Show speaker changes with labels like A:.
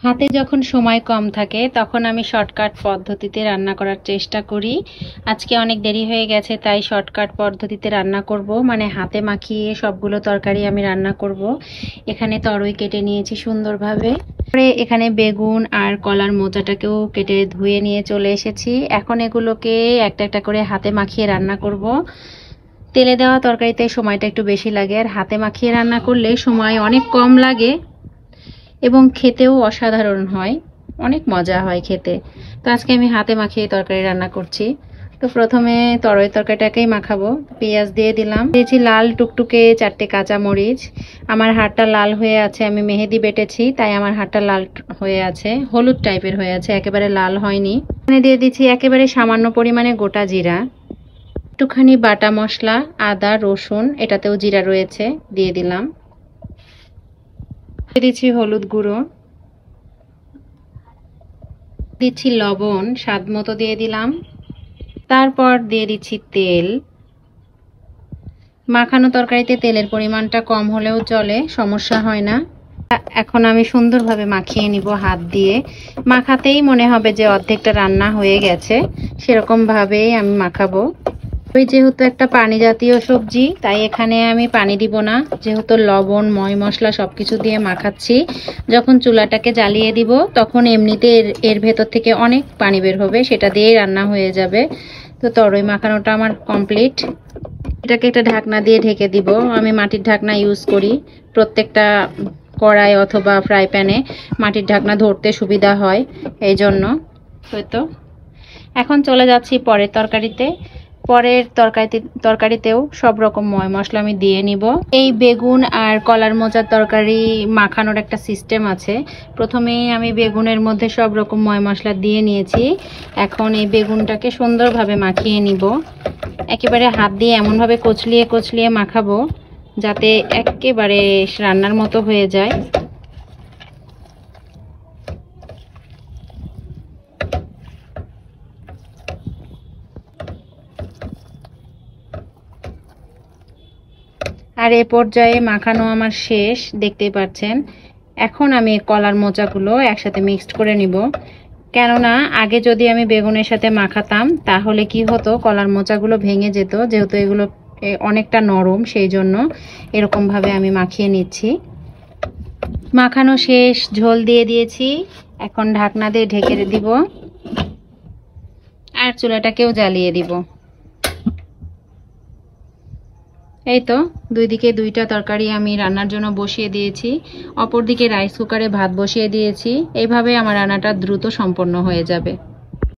A: হাতে যখন সময় কম থাকে তখন আমি শর্টকাট পদ্ধতিতে রান্না করার চেষ্টা করি। আজকে অনেক দেরি হয়ে গেছে, তাই শর্টকাট পদ্ধতিতে রান্না করব, মানে হাতে মাখিয়ে সবগুলো তরকারি আমি রান্না করব। এখানে তরই কেটে নিয়েছি সুন্দরভাবে। পরে এখানে বেগুন আর কলার মোচাটাকেও কেটে ধুয়ে নিয়ে চলে এসেছি। এখন এগুলোকে একটা একটা করে হাতে মাখিয়ে রান্না করব। তেলে দেওয়া তরকারিতে সময়টা একটু বেশি লাগে, আর হাতে মাখিয়ে রান্না করলে সময় অনেক কম লাগে এবং খেতেও অসাধারণ হয়, অনেক মজা হয় খেতে। তো আজকে আমি হাতে মাখিয়ে তরকারি রান্না করছি। তো প্রথমে তরই তরকারিটাকেই মাখাবো। পেঁয়াজ দিয়ে দিলাম, দিয়েছি লাল টুকটুকে 4টে কাঁচা মরিচ। আমার হাতটা লাল হয়ে আছে, আমি মেহেদি বেটেছি তাই আমার হাতটা লাল হয়ে আছে, হলুদ টাইপের হয়ে আছে, একেবারে লাল হয়নি। এখানে দিয়ে দিচ্ছি একেবারে সামান্য পরিমাণে গোটা জিরা, একটুখানি বাটা মশলা, আদা রসুন, এটাতেও জিরা রয়েছে, দিয়ে দিলাম। দিচ্ছি হলুদ গুঁড়ো, দিচ্ছি লবণ স্বাদ মতো দিয়ে দিলাম। তারপর দিয়ে দিচ্ছি তেল। মাখানো তরকারিতে তেলের পরিমাণটা কম হলেও চলে, সমস্যা হয় না। এখন আমি সুন্দরভাবে মাখিয়ে নিব হাত দিয়ে। মাখাতেই মনে হবে যে অর্ধেকটা রান্না হয়ে গেছে, সেরকম ভাবেই আমি মাখাবো। ওই যেহেতু একটা পানি জাতীয় সবজি, তাই এখানে আমি পানি দিব না, যেহেতু লবণ ময় মশলা সবকিছু দিয়ে মাখাচ্ছি। যখন চুলাটাকে জ্বালিয়ে দিব তখন এমনিতে এর ভেতর থেকে অনেক পানি বের হবে, সেটা দিয়েই রান্না হয়ে যাবে। তো তরই মাখানোটা আমার কমপ্লিট। এটাকে একটা ঢাকনা দিয়ে ঢেকে দিব। আমি মাটির ঢাকনা ইউজ করি, প্রত্যেকটা কড়াই অথবা ফ্রাই প্যানে মাটির ঢাকনা ধরতে সুবিধা হয়, এই জন্য। হয়তো এখন চলে যাচ্ছি পরের তরকারিতে। পরের তরকারিতেও সব রকম ময় মশলা আমি দিয়ে নিব। এই বেগুন আর কলার মোচার তরকারি মাখানোর একটা সিস্টেম আছে। প্রথমেই আমি বেগুনের মধ্যে সব রকম ময় মশলা দিয়ে নিয়েছি। এখন এই বেগুনটাকে সুন্দরভাবে মাখিয়ে নিব। একেবারে হাত দিয়ে এমনভাবে কচলিয়ে কচলিয়ে মাখাবো যাতে একেবারে রান্নার মতো হয়ে যায়। আর এ পর্যায়ে মাখানো আমার শেষ, দেখতেই পাচ্ছেন। এখন আমি কলার মোচাগুলো একসাথে মিক্সড করে নিব। কেননা আগে যদি আমি বেগুনের সাথে মাখাতাম তাহলে কি হতো, কলার মোচাগুলো ভেঙে যেত, যেহেতু এগুলো অনেকটা নরম, সেই জন্য এরকমভাবে আমি মাখিয়ে নিচ্ছি। মাখানো শেষ, ঝোল দিয়ে দিয়েছি। এখন ঢাকনা দিয়ে ঢেকে দিব আর চুলাটাকেও জ্বালিয়ে দিব। এই তো দুই দিকে দুইটা তরকারি আমি রান্নার জন্য বসিয়ে দিয়েছি। অপরদিকে রাইস কুকারে ভাত বসিয়ে দিয়েছি। এইভাবে আমার রান্নাটা দ্রুত সম্পন্ন হয়ে যাবে।